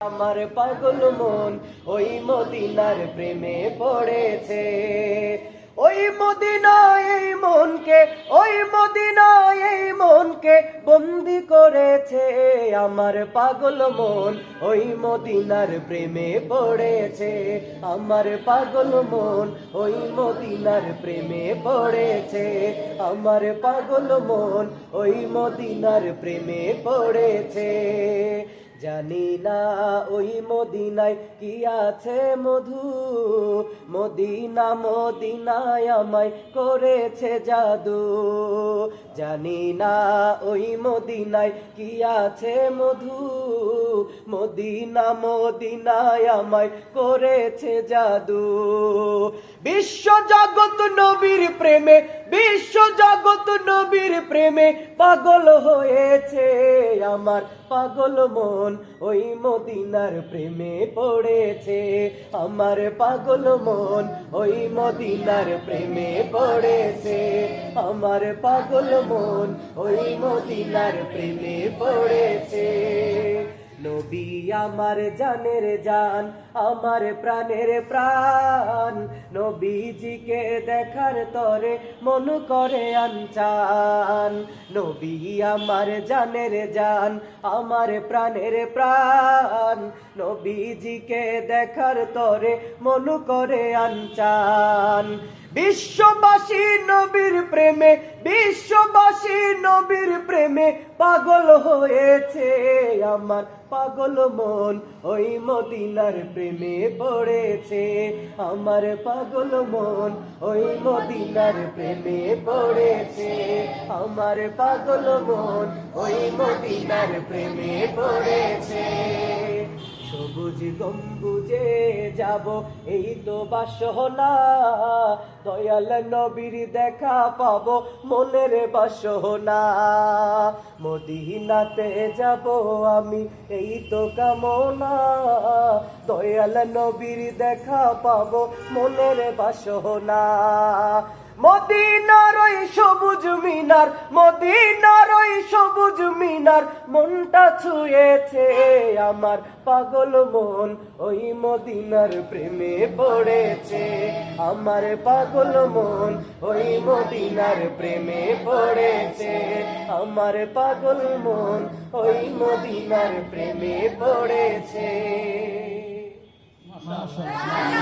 আমার পাগল মন ওই মদিনার প্রেমে পড়েছে। ওই মদিনায় এই মনকে, ওই মদিনায় এই মনকে বন্দি করেছে। আমার পাগল মন ওই মদিনার প্রেমে পড়েছে। আমার পাগল মন ওই মদিনার প্রেমে পড়েছে। আমার পাগল মন ওই মদিনার প্রেমে পড়েছে। জানি না ওই মদিনায় কি আছে মধু, মদিনা মদিনায় আমায় করেছে জাদু। জানি না ওই মদিনায় কি আছে মধু, মদিনা মদিনায় আমায় করেছে জাদু। বিশ্ব জগৎ নবীর প্রেমে, বিশ্ব জগৎ নবীর প্রেমে পাগল হয়েছে। আমার পাগল মন ওই মদিনার প্রেমে পড়েছে। আমার পাগল মন ওই মদিনার প্রেমে পড়েছে। আমার পাগল মন ওই মদিনার প্রেমে পড়েছে। নবী আমার জানের জান, আমার প্রাণের প্রাণ, নবীজিকে দেখার তরে মন করে আনচান। নবী আমার জানের জান, আমার প্রাণের প্রাণ, নবীজিকে দেখার তরে মন করে আনচান। বিশ্ববাসী নবীর প্রেমে, বিশ্ববাসী নবীর প্রেমে পাগল হয়েছে। আমার পাগল মন ওই মদিনার প্রেমে পড়েছে। আমার পাগল মন ওই মদিনার প্রেমে পড়েছে। আমার পাগল মন ওই মদিনার প্রেমে পড়েছে। সবুজ গম্বুজে যাব এই তো বাসনা, দয়াল নবীর দেখা পাবো মনের বাসনা। মদিনাতে যাব আমি এই তো কামনা, দয়াল নবীর দেখা পাবো মনের বাসনা। মদিনার ওই সবুজ মিনার, মদিনার ওই সবুজ মিনার মনটা ছুঁয়েছে। আমার পাগল মন ওই মদিনার প্রেমে পড়েছে। আমার পাগল মন ওই মদিনার প্রেমে পড়েছে। আমার পাগল মন ওই মদিনার প্রেমে পড়েছে। মাশাআল্লাহ।